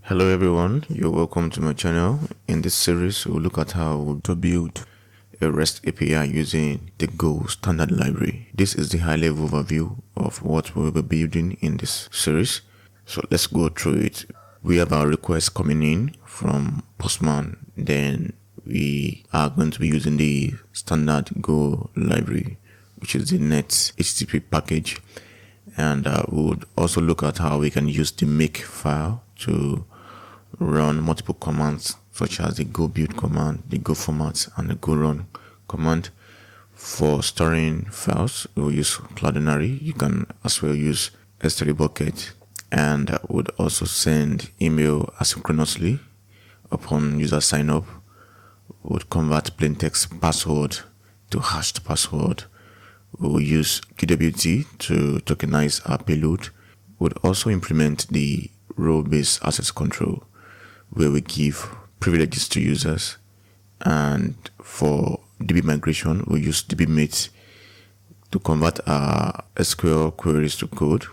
Hello everyone, you're welcome to my channel. In this series, we'll look at how to build a REST API using the Go standard library. This is the high-level overview of what we'll be building in this series. So let's go through it. We have our request coming in from Postman. Then we are going to be using the standard Go library, which is the net HTTP package. And we would also look at how we can use the make file to run multiple commands such as the go build command, the go format, and the go run command. For storing files, we'll use Cloudinary. You can as well use S3 bucket, and would also send email asynchronously upon user sign up. Would convert plain text password to hashed password. We'll use GWT to tokenize our payload. Would also implement the role-based access control, where we give privileges to users. And for DB migration, we use DBmate to convert our SQL queries to code.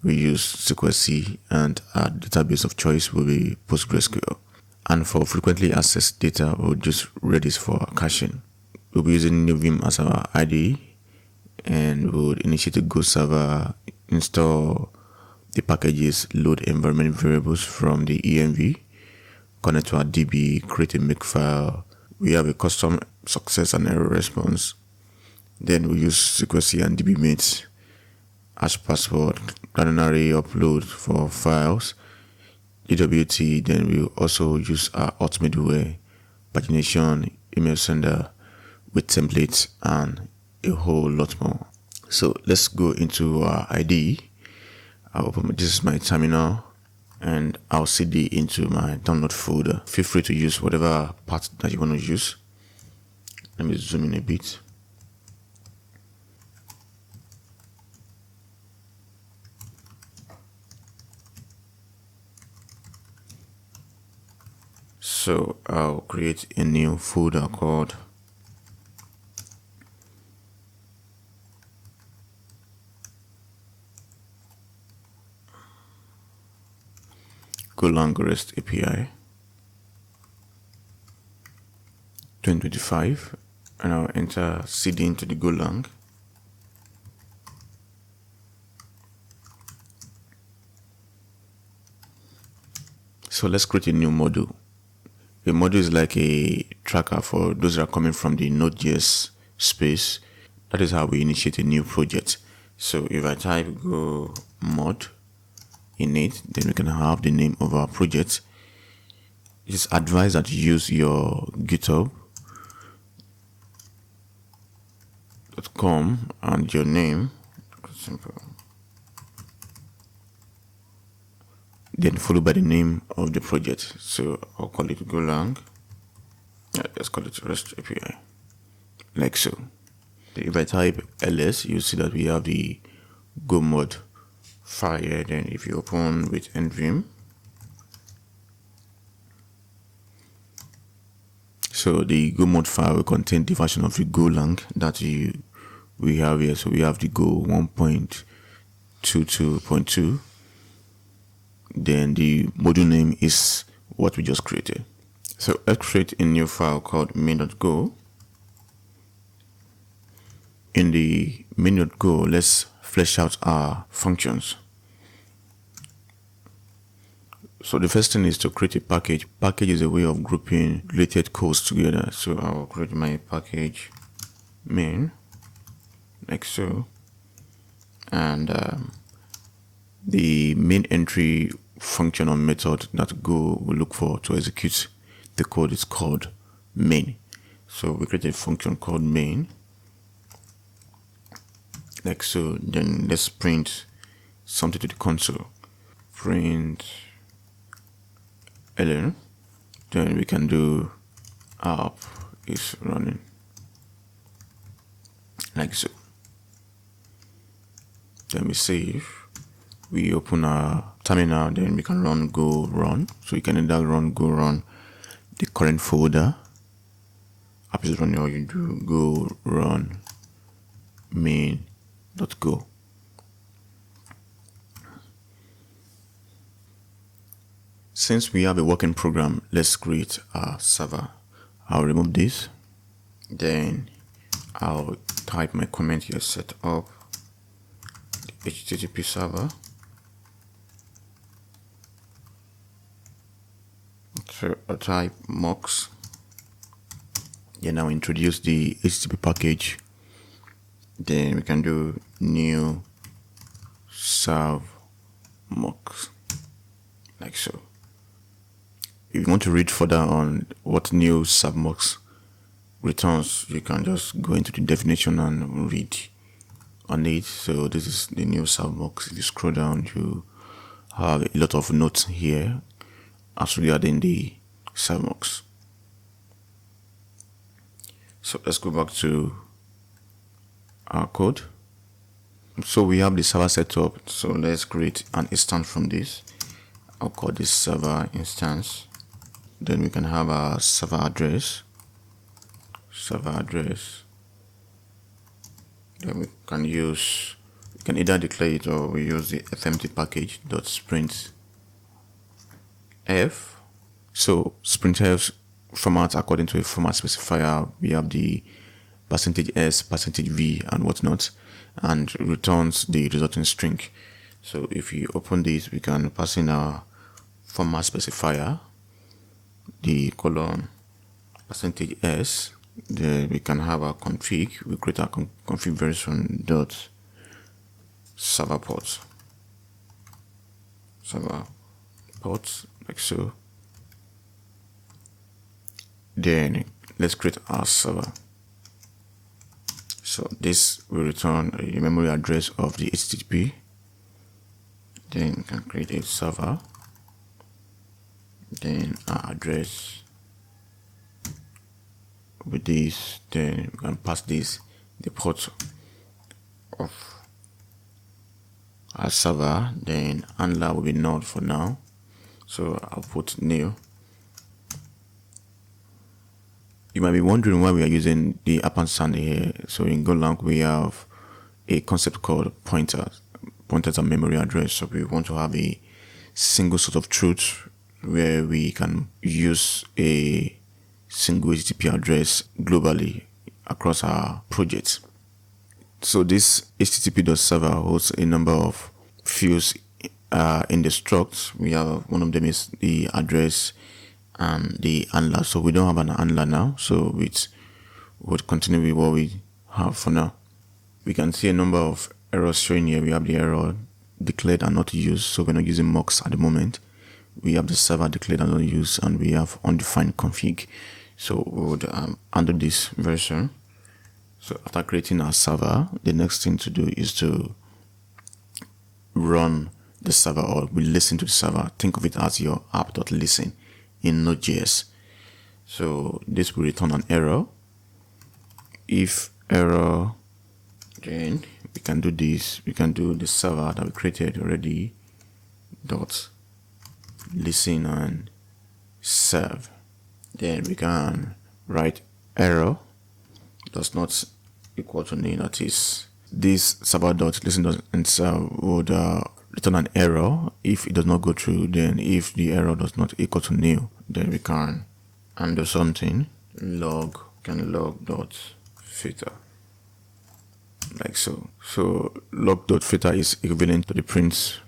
We use SQL and our database of choice will be PostgreSQL. And for frequently accessed data, we'll use Redis for caching. We'll be using NewVim as our IDE, and we'll initiate a Go server, install the packages, load environment variables from the env, connect to our DB, create a makefile. We have a custom success and error response. Then we use SQL and DBmate as password, Cloudinary upload for files, GWT. Then we also use our auth middleware, pagination, email sender with templates, and a whole lot more. So let's go into our IDE. This is my terminal, and I'll cd into my download folder. Feel free to use whatever part that you want to use. Let me zoom in a bit. So I'll create a new folder called Golang REST API 2025, and I'll enter cd into the Golang. So let's create a new module. A module is like a tracker for those that are coming from the Node.js space. That is how we initiate a new project. So if I type go mod init, then we can have the name of our project. It is advised that you use your github.com and your name, simple, then followed by the name of the project. So I'll call it Golang. Let's call it REST API, like so. If I type ls, you see that we have the go mod file here. Then if you open with nvim, so the go mod file will contain the version of the Golang that we have here. So we have the Go 1.22.2. then the module name is what we just created. So let's create a new file called main.go. In the main.go, let's flesh out our functions. So the first thing is to create a package. Package is a way of grouping related codes together. So I'll create my package main, like so. And the main entry function or method that Go will look for to execute the code is called main. So we create a function called main, like so. Then let's print something to the console. Print ln. Then we can do app is running, like so. Then we save. We open our terminal. Then we can run go run. So you can either run go run the current folder, app is running, or you do go run main.go. Since we have a working program, let's create a server. I'll remove this. Then I'll type my comment here, set up HTTP server. So I'll type mux. Then I'll introduce the HTTP package. Then we can do new serve mux, like so. If you want to read further on what new serve mux returns, you can just go into the definition and read on it. So this is the new serve mux. If you scroll down, you have a lot of notes here as regarding the serve mux. So let's go back to our code. So we have the server set up. So let's create an instance from this. I'll call this server instance. Then we can have our server address. Then we can either declare it or we use the fmt package .sprintf. So sprintf format according to a format specifier. We have the %s, %v, and whatnot, and returns the resulting string. So if you open this, we can pass in our format specifier, the colon %s. Then we can have our config. We create our config version dot server ports, like so. Then let's create our server. So this will return a memory address of the HTTP. Then we can create a server. Then our address with this. Then we can pass this the port of our server. Then handler will be null for now. So I'll put new. You might be wondering why we are using the ampersand here. So in Golang we have a concept called pointers. Pointers are memory address. So we want to have a single source of truth where we can use a single HTTP address globally across our project. So this HTTP.server holds a number of fields in the struct. We have one of them is the address and the handler. So we don't have an handler now, so it would continue with what we have for now. We can see a number of errors showing here. We have the error declared and not used, so we're not using mux at the moment. We have the server declared and not used, and we have undefined config. So we would handle this very soon. So after creating our server, the next thing to do is to run the server, or we listen to the server. Think of it as your app.listen in Node.js. So this will return an error. If error, then we can do this. We can do the server that we created already dot listen and serve. Then we can write error does not equal to name. That is, this server dot listen and serve would return an error if it does not go through. Then if the error does not equal to nil, then we can undo something. Log dot filter, like so. So log dot filter is equivalent to the print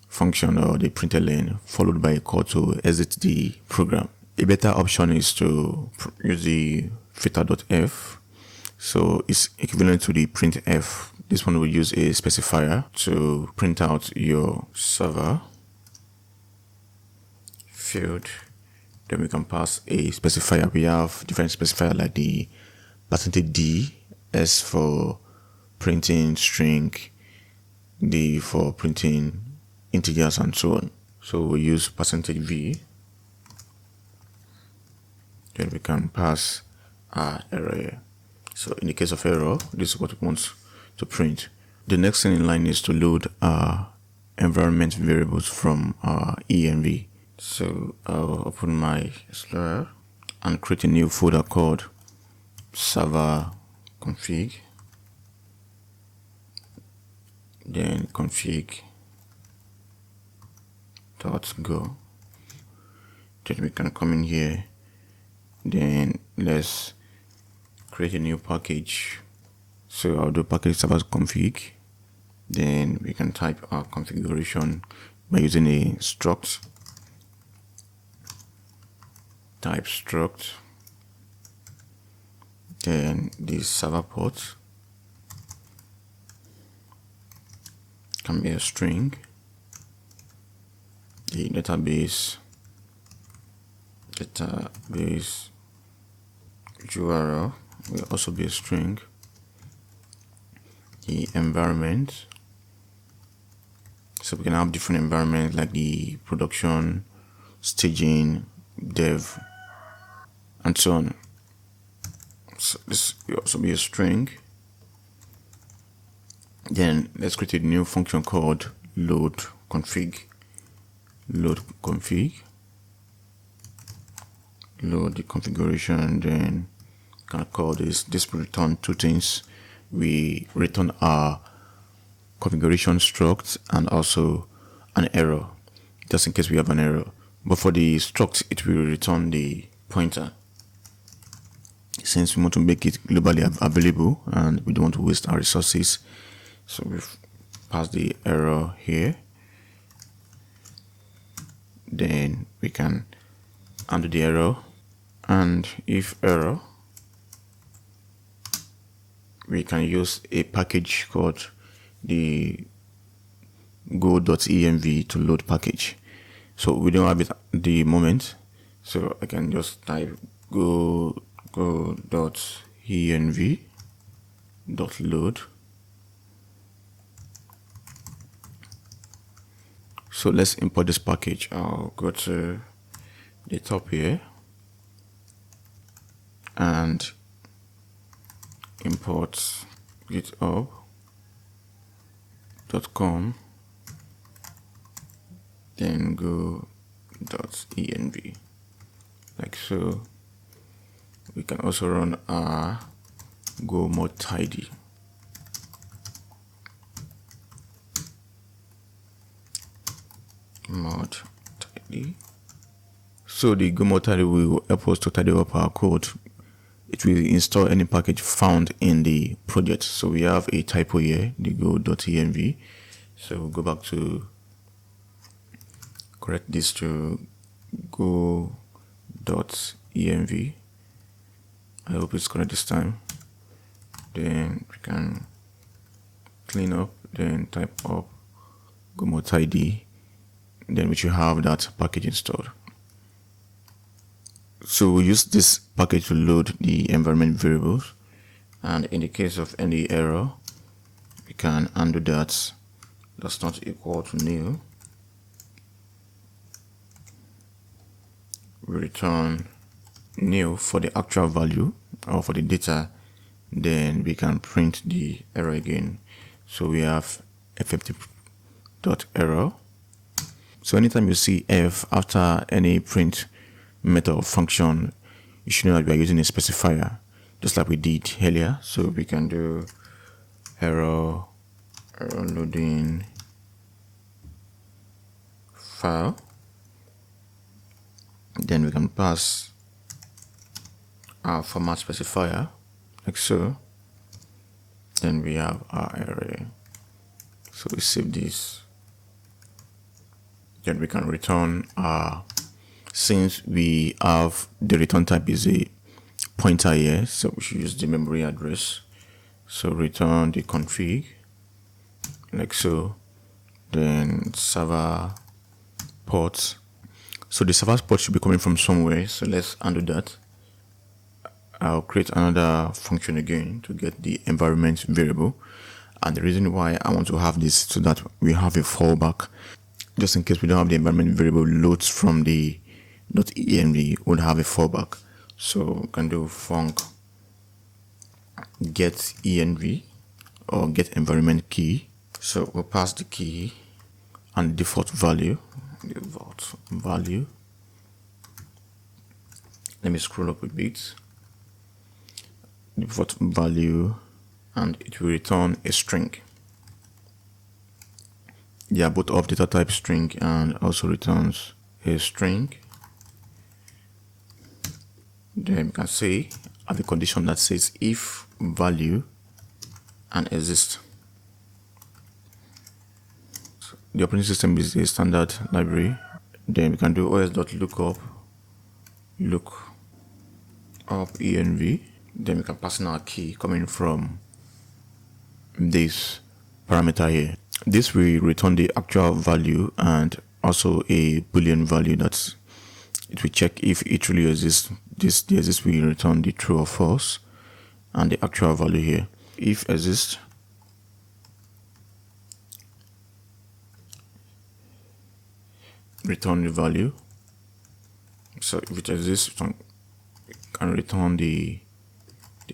function or the println followed by a call to exit the program. A better option is to use the filter.f. So it's equivalent to the printf. This one will use a specifier to print out your server field. Then we can pass a specifier. We have different specifiers like the %d, s for printing string, d for printing integers, and so on. So we use %v. Then we can pass our error here. So in the case of error, this is what we want to print. The next thing in line is to load our environment variables from our env. So I'll open my Explorer and create a new folder called server config. Then config.go. then we can come in here, then let's create a new package. So I'll do package server config, then we can type our configuration by using a struct, type struct, then the server port can be a string, the database URL will also be a string, the environment, so we can have different environments like the production, staging, dev, and so on. So this will also be a string. Then let's create a new function called load config. Load the configuration, then can call this will return two things. We return our configuration struct and also an error, just in case we have an error. But for the struct, it will return the pointer, since we want to make it globally available and we don't want to waste our resources. So we've passed the error here. Then we can undo the error, and if error, we can use a package called the godotenv to load package. So we don't have it at the moment, so I can just type go.env.load. So let's import this package. I'll go to the top here and import github.com, then go.env, like so. We can also run our go mod tidy. So the go mod tidy will help us to tidy up our code. It will install any package found in the project. So we have a typo here, the go.env. So we'll go back to correct this to go.env. I hope it's correct this time. Then we can clean up, then type up go mod tidy, then we should have that package installed. So we use this package to load the environment variables, and in the case of any error, we can undo that. That's not equal to nil. We return nil for the actual value or for the data, then we can print the error again. So we have f50.error. So anytime you see f after any print method or function, you should know that we are using a specifier, just like we did earlier. So we can do error loading file, then we can pass our format specifier, like so. Then we have our array. So we save this. Then we can return our, since we have the return type is a pointer here, so we should use the memory address. So return the config, like so. Then server port. So the server port should be coming from somewhere. So let's undo that. I'll create another function again to get the environment variable. And the reason why I want to have this so that we have a fallback, just in case we don't have the environment variable loads from the .env, we'll have a fallback. So we can do func get env or get environment key. So we'll pass the key and default value. Let me scroll up a bit. Default value, and it will return a string. Yeah, both of data type string and also returns a string. Then we can say have a condition that says if value and exist. So the operating system is a standard library. Then we can do os.lookup env. Then we can pass in our key coming from this parameter here. This will return the actual value and also a boolean value that it will check if it really exists. The exist will return the true or false and the actual value here. If exist, return the value. So if it exists, it can return the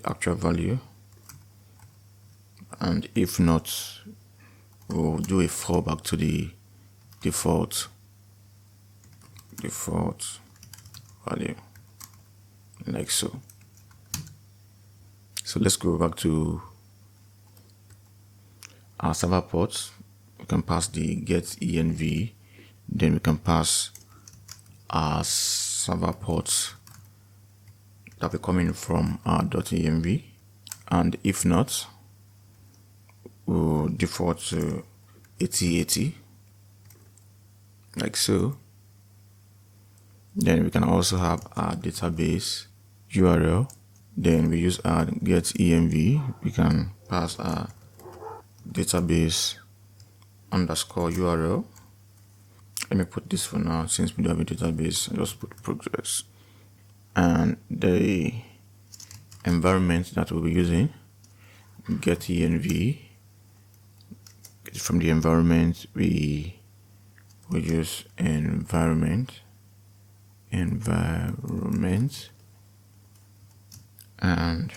actual value, and if not, we'll do a fallback to the default value, like so. So let's go back to our server ports. We can pass the get env, then we can pass our server ports that will be coming from our .env, and if not, we'll default to 8080, like so. Then we can also have our database URL. Then we use our get env. We can pass our database underscore URL. Let me put this for now, since we don't have a database. I'll just put progress. And the environment that we'll be using, get env. From the environment, we will use environment, and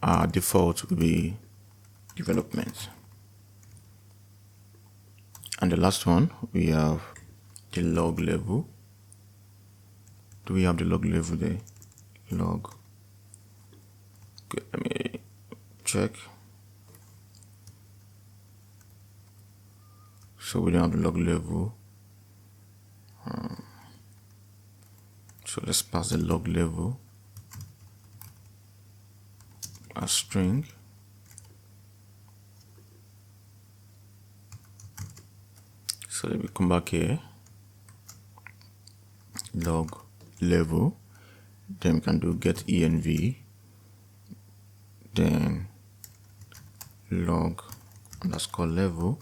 our default will be development. And the last one, we have the log level. Do we have the log level there? Log. Okay, let me check. So we don't have the log level. So let's pass the log level as string. So let me come back here. Log level. Then we can do get env. Then log underscore level.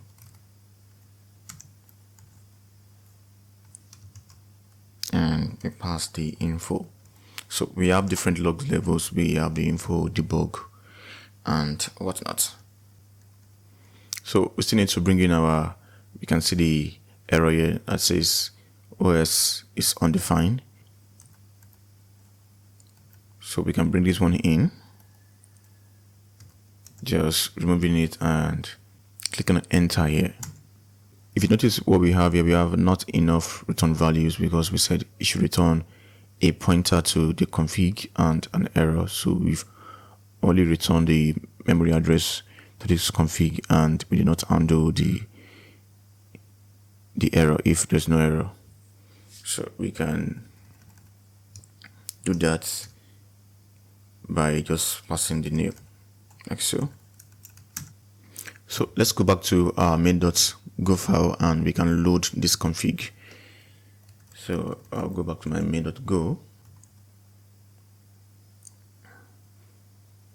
And we pass the info. So we have different log levels. We have the info, debug, and whatnot. So we still need to bring in our, we can see the error here that says OS is undefined. So we can bring this one in, just removing it and click on enter here. If you notice what we have here, we have not enough return values because we said it should return a pointer to the config and an error. So we've only returned the memory address to this config, and we did not handle the error if there's no error. So we can do that by just passing the name, like so. So let's go back to our main.go file and we can load this config. So I'll go back to my main.go.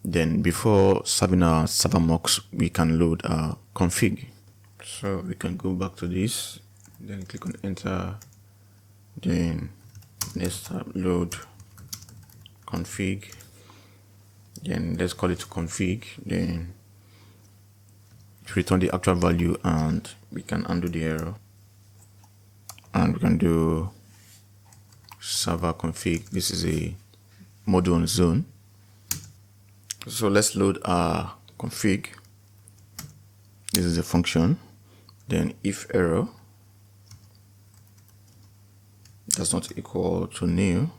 Then before serving our server mux, we can load our config. So we can go back to this, then click on enter, then let's load config, then let's call it config, then return the actual value, and we can undo the error, and we can do server config. This is a module on zone. So let's load our config. This is a function. Then if error does not equal to new,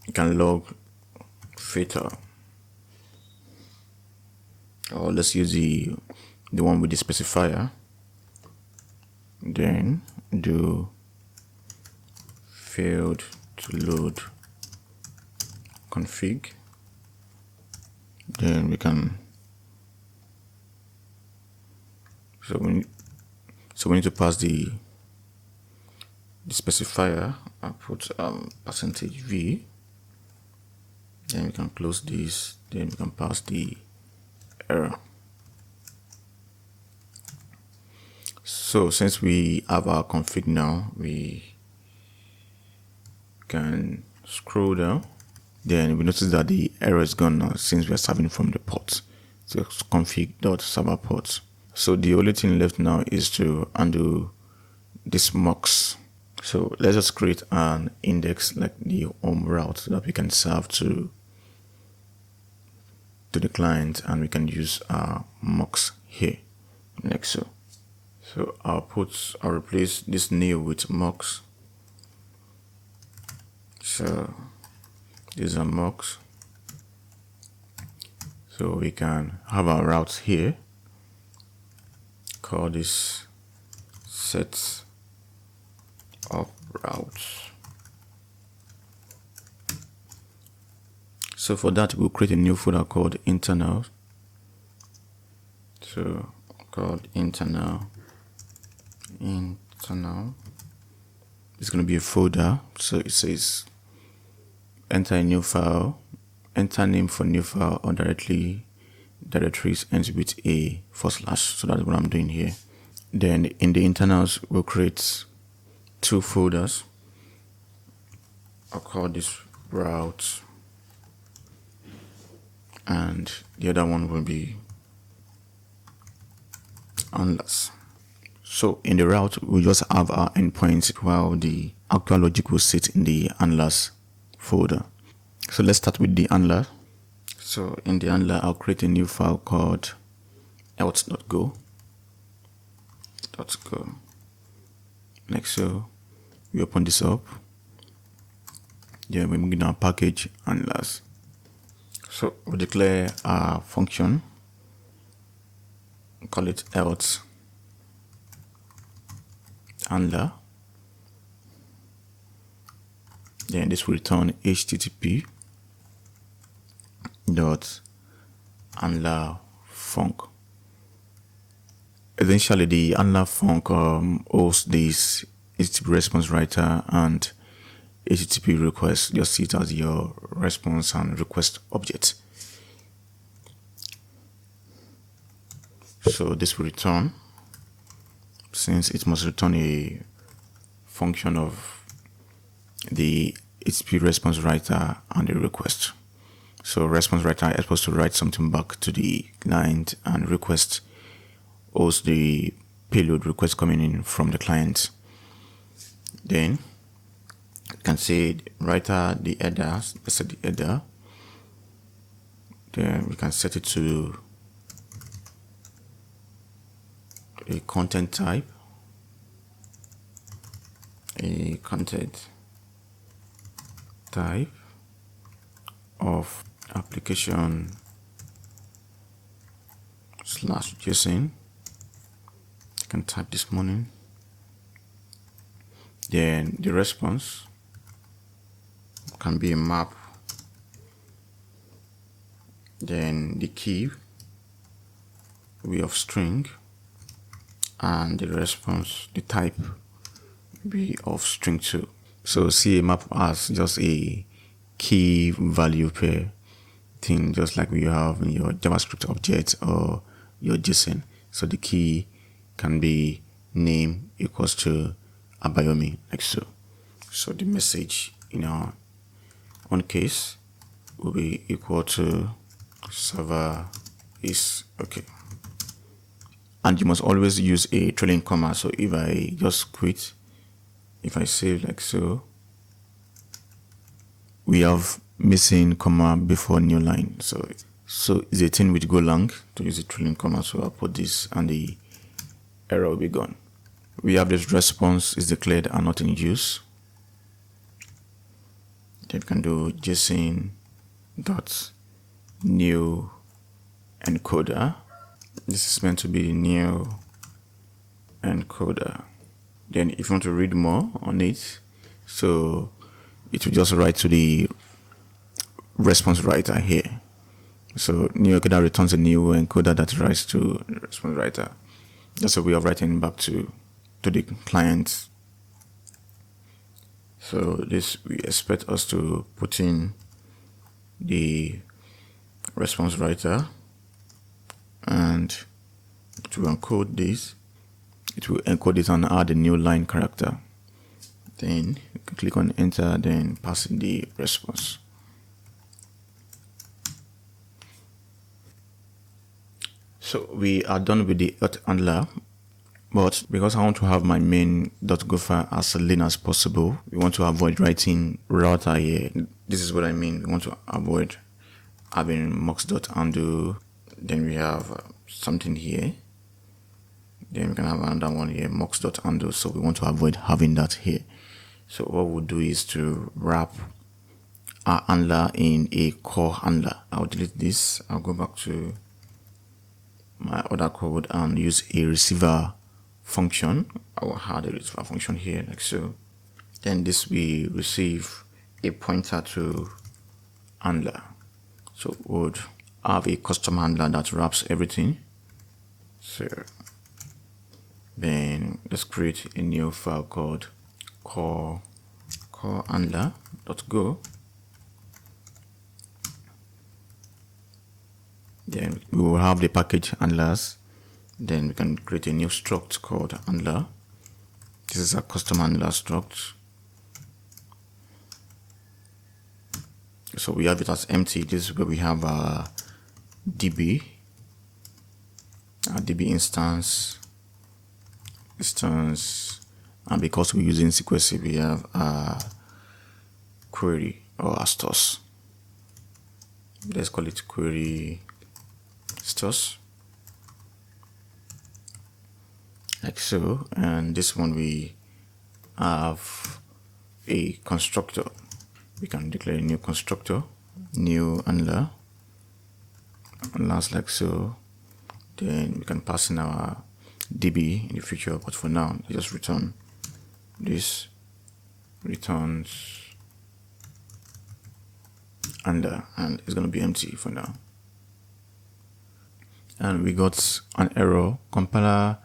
you can log fatal, or let's use the one with the specifier. Then do failed to load config. Then we can so we need to pass the specifier. I'll put %v. Then we can close this. Then we can pass the error. So since we have our config now, we can scroll down. Then we notice that the error is gone now since we are serving from the port. So config.server port. So the only thing left now is to undo this mux. So let's just create an index like the home route that we can serve to the client, and we can use our mux here like so. So I'll replace this new with mux. So these are mux. So we can have our routes here. Call this set of routes. So for that, we'll create a new folder called internal. So called internal. It's going to be a folder. So it says enter a new file, enter name for new file, or directories ends with a /. So that's what I'm doing here. Then in the internals, we'll create 2 folders. I'll call this route, and the other one will be handlers. So in the route, we just have our endpoints while the actual logic will sit in the handlers folder. So let's start with the handler. So in the handler, I'll create a new file called else.go. Like so. We open this up. Then we bring down package handlers. So we declare our function, call it else handler. Then this will return http dot handler func. Essentially, the handler func hosts this HTTP response writer and HTTP request. Just see it as your response and request object. So this will return, since it must return a function of the HTTP response writer and the request. So response writer is supposed to write something back to the client, and request hosts the payload request coming in from the client. Then you can say writer the header, let's set the header. Then we can set it to a content type, of application /JSON. I can type this morning. Then the response can be a map. Then the key will be of string, and the response, the type, will be of string too. So see a map as just a key value pair thing, just like we have in your JavaScript object or your JSON. So the key can be name equals to Abayomi, like so. So the message in our own case will be equal to server is okay. And you must always use a trailing comma. So if I just quit, if I save like so, we have missing comma before new line. So it's a thing with Golang to use a trailing comma. So I'll put this and the error will be gone. We have this response is declared and not in use. Then we can do JSON dot new encoder. This is meant to be new encoder. Then if you want to read more on it, So it will just write to the response writer here. So new encoder returns a new encoder that writes to the response writer. That's a way of writing back to the client. So this, we expect us to put in the response writer, and it will encode this. It will encode it and add a new line character. Then you can click on enter, then pass in the response. So we are done with the auth handler, but because I want to have my main.go file as lean as possible, we want to avoid writing router here. This is what I mean. We want to avoid having mux.undo. Then we have something here. Then we can have another one here, mux.undo. So we want to avoid having that here. So what we'll do is to wrap our handler in a core handler. I'll delete this. I'll go back to my other code and use a receiver function. I will add a receiver function here like so. Then this will receive a pointer to handler. So we'll have a custom handler that wraps everything. So then let's create a new file called core handler.go. Then we will have the package handlers. Then we can create a new struct called handler. This is a custom handler struct. So we have it as empty. This is where we have our DB instance, and because we're using sequence, we have a query or a stores. Let's call it query stores, like so. And this one we have a constructor. We can declare a new constructor, new handler, and last like so. Then we can pass in our DB in the future, but for now just return this returns handler, and it's going to be empty for now. And we got an error, compiler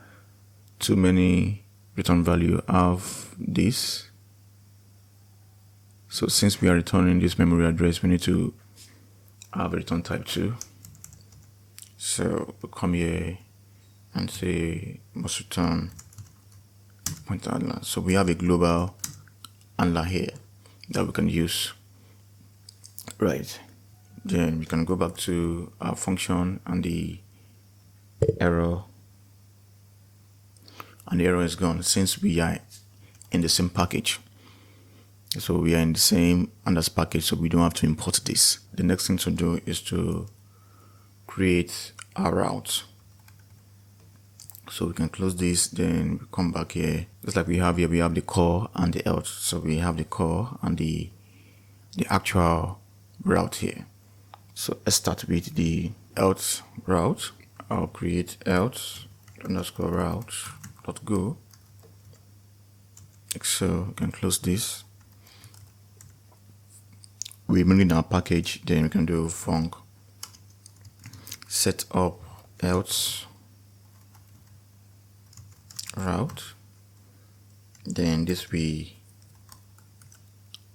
too many return value of this. So since we are returning this memory address, we need to have a return type too. So we'll come here and say must return pointer handler. So we have a global handler here that we can use. Right. Then we can go back to our function and the error. And the error is gone since we are in the same package. So we are in the same handlers package, so we don't have to import this. The next thing to do is to create a route. So we can close this, then we come back here. Just like we have here, we have the core and the else. So we have the core and the actual route here. So let's start with the else route. I'll create else underscore route.go. So we can close this. We bring our package, then we can do func set up else route. Then this we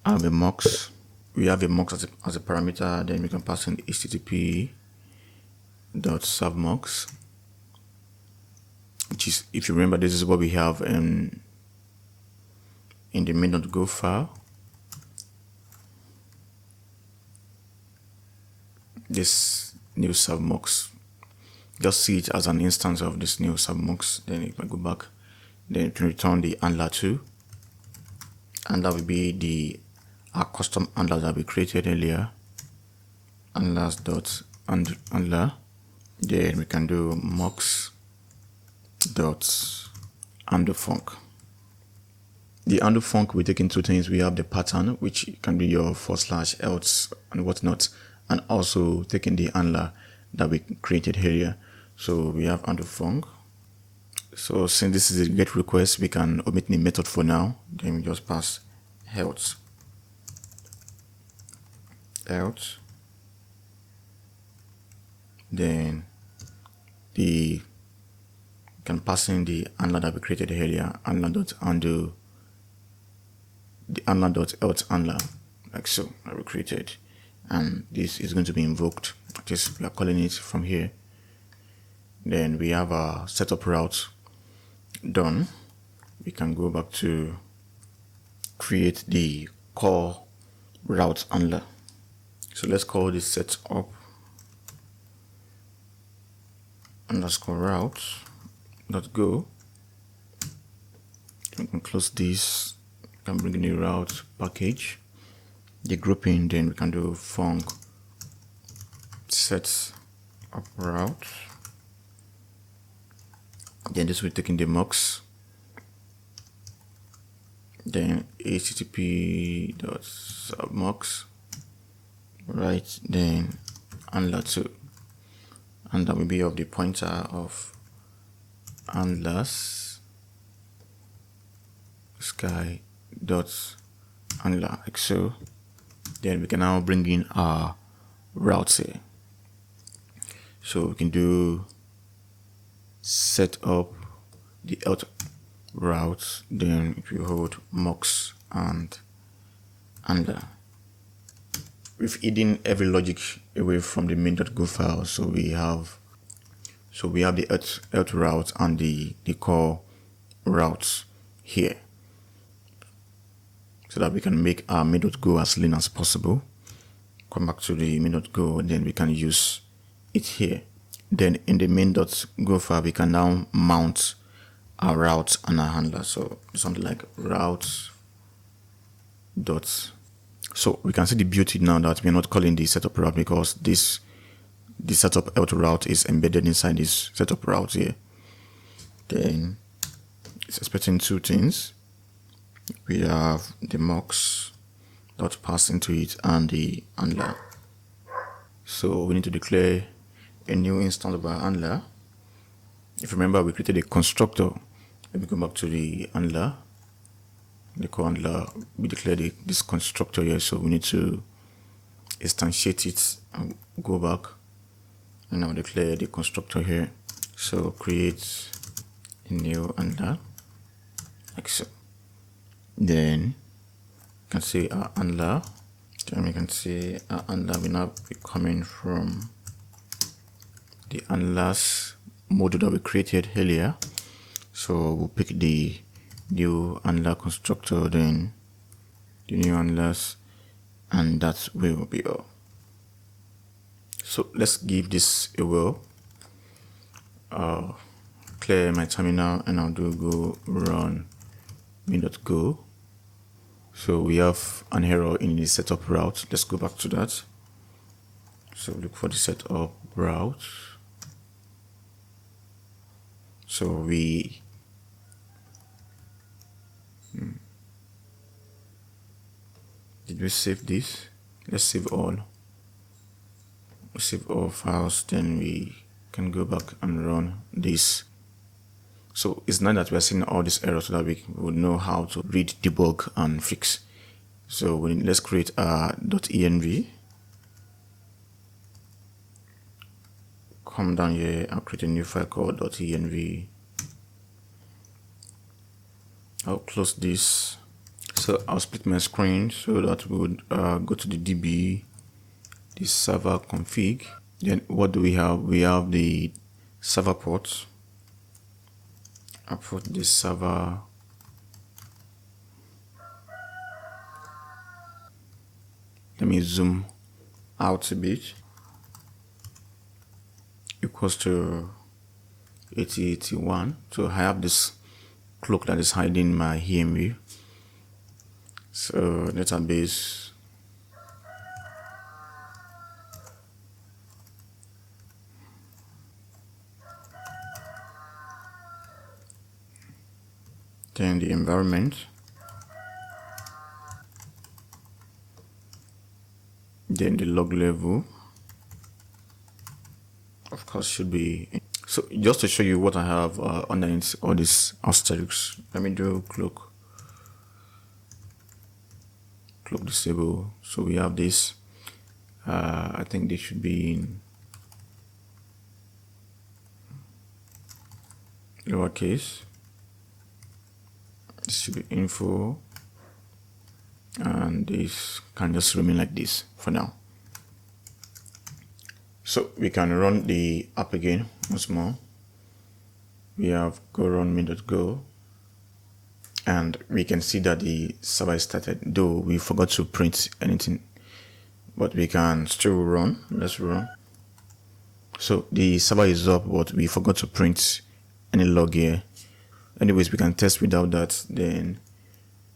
have a mux. We have a mux as a parameter. Then we can pass in http.servmux, which is, if you remember, this is what we have in the main.go file. This new servmux, just see it as an instance of this new servmux. Then you can go back, then you can return the handler too, and that will be our custom handler that we created earlier, handlers.handler. Then we can do mux.undofunc. The undofunc will take in two things. We have the pattern, which can be your / else and whatnot, and also taking the handler that we created earlier. So we have undofunc. So since this is a GET request, we can omit the method for now. Then we just pass health, then the can pass in the handler that we created earlier, handler.undo, the handler.health handler, like so, that we created, and this is going to be invoked. Just we are calling it from here. Then we have our setup route done. We can go back to create the core route handler. So let's call this setup underscore route.go. We can close this. We can bring in the route package, the grouping. Then we can do func set up route. Then this will take in the mux. Then http.submux, right? Then handler2, and that will be of the pointer of handlers sky dot handler, like so. Then we can now bring in our routes here. So we can do set up the health route, then if you hold mux and handler. We've hidden every logic away from the main.go file, so we have the health route and the core routes here, so that we can make our main.go as lean as possible. Come back to the main.go, then we can use it here. Then in the main.go file, we can now mount our routes and our handler. So something like routes dot. So we can see the beauty now that we're not calling the setup route, because the setup health route is embedded inside this setup route here. Then it's expecting two things. We have the mux dot pass into it and the handler. So we need to declare a new instance of our handler. If you remember, we created a constructor. Let me go back to the handler, the core handler. We declared this constructor here, so we need to instantiate it and go back and now declare the constructor here. So create a new handler, like so. Then you can see our handler. Then we can see our handler will now be coming from the handlers module that we created earlier. So we'll pick the new handler constructor, then the new handlers, and that will be all. So let's give this a whirl. Clear my terminal and I'll do go run main.go. So we have an error in the setup route. Let's go back to that. So look for the setup route. So we did we save this? Let's save all. We save all files, then we can go back and run this. So it's not that we're seeing all these errors, so that we would know how to read, debug, and fix. So let's create a .env. Come down here and create a new file called .env. I'll close this. So I'll split my screen so that we would go to the DB, the server config. Then what do we have? We have the server port. I'll put this server. Let me zoom out a bit. Equals to 8081. So I have this cloak that is hiding my EMU. So database. Then the environment. Then the log level. Of course, should be. So just to show you what I have underneath all these asterisks, let me do cloak clock disable. So we have this. I think this should be in lowercase. This should be info, and this can just remain like this for now. So we can run the app again once more. We have go run main.go, and we can see that the server is started, though we forgot to print anything, but we can still run. Let's run. So the server is up, but we forgot to print any log here. Anyways, we can test without that. Then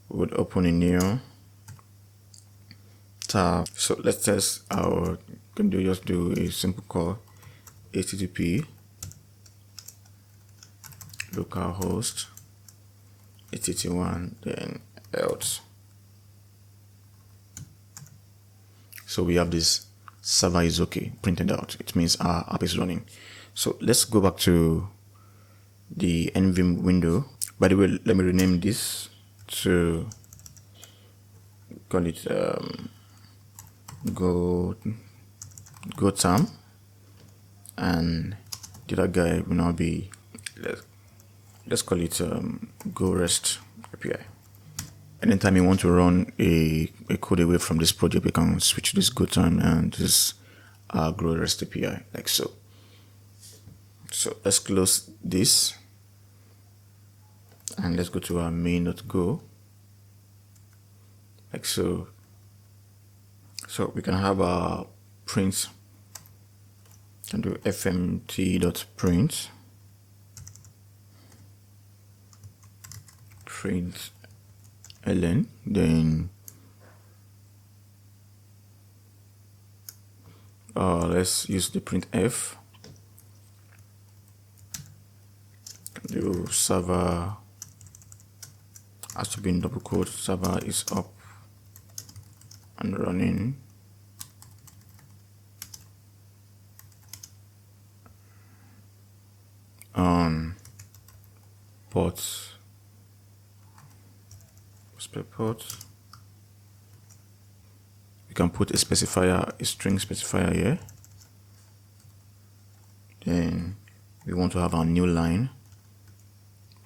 we would open a new tab. So let's test our, just do a simple call, http localhost 881, then else. So we have this server is okay printed out. It means our app is running. So let's go back to the nvim window. By the way, let me rename this to call it godotenv, and the other guy will now be, let's call it go rest API. Anytime you want to run a code away from this project, we can switch this godotenv and this go rest API like so. So let's close this and let's go to our main.go like so. So we can have our print, can do fmt.print ln, then let's use the printf, do server has to be in double quote, server is up and running. On ports, spare ports, we can put a specifier, a string specifier here. Then we want to have our new line,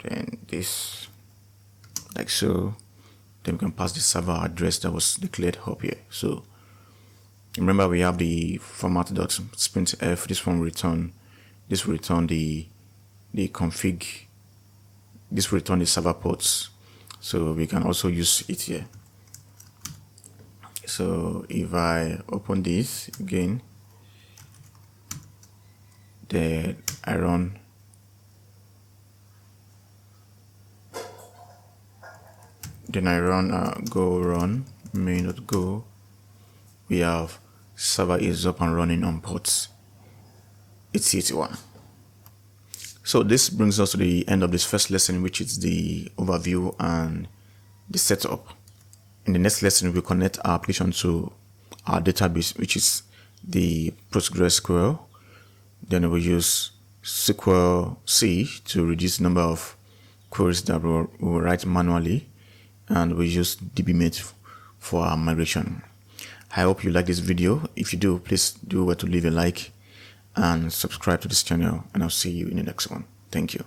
then this like so. Then we can pass the server address that was declared up here. So remember, we have the format.printf. This one return, this will return the config, this will return the server ports, so we can also use it here. So if I open this again, then I run, go run main.go, we have server is up and running on ports 881. So this brings us to the end of this first lesson, which is the overview and the setup. In the next lesson, we'll connect our application to our database, which is the PostgreSQL. Then we'll use SQL C to reduce the number of queries that we'll write manually, and we'll use dbmate for our migration. I hope you like this video. If you do, please do well to leave a like and subscribe to this channel, and I'll see you in the next one. Thank you.